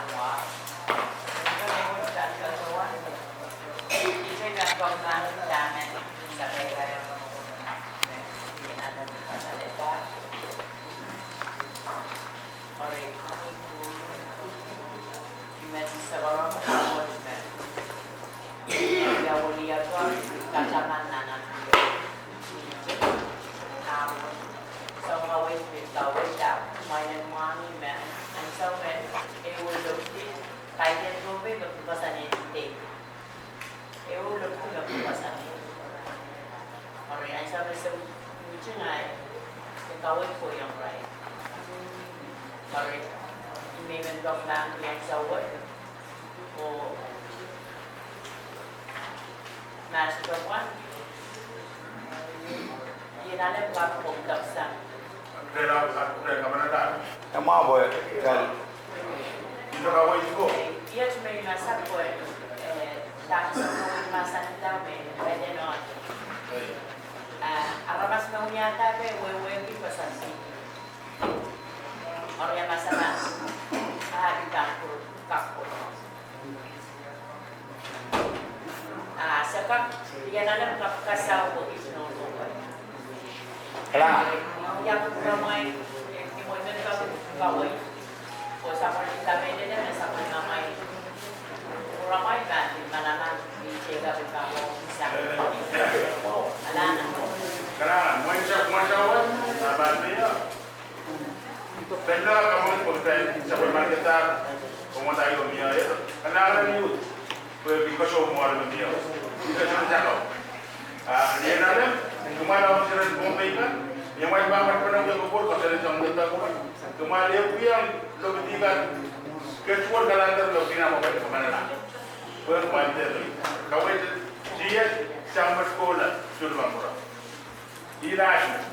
Wow. Ito may punta ka sa Ito yung nagpapang namin sa kaya ginanap ka sa leta. Alright. Imagine sa bawang enforcement. Gawaliya ko, kasaman na natin. So, always with the way that minor money man. And so when it will look it, title will be the person in take. It will look to the person in. Alright, and so which I the way for young right. Alright, you may even go down to the word or master one. You know, I'm not going to Emang boy, kan? Itu kawai juga. Iya cuma masak boy. Tak semua masak dame, beda non. Apa mas punya tapi wewe di pasar sih. Orang yang masak di kampung. Sekarang dia nanti kasau itu nol. Kelang. Yang ramai kemudian kawai sama kita beda dan sama ramai ramai kan di mana di jaga berkamu bisa alana Kerana macam sahabat dia. Benda kamu konten sebelum kita komentar dunia itu. Kerana ni kita show muar dunia. Kita cuma jago. Dia nanti kemana orang cerita komentar. Yang mai banget pernah dia kubur kalau dari jam kita kubur. Kemarin dia yang lebih tiga kecuali kalangan lebih nama pada kemana nak. Bermain dia. Kau itu dia sama sekolah sudah murah. Irasnya.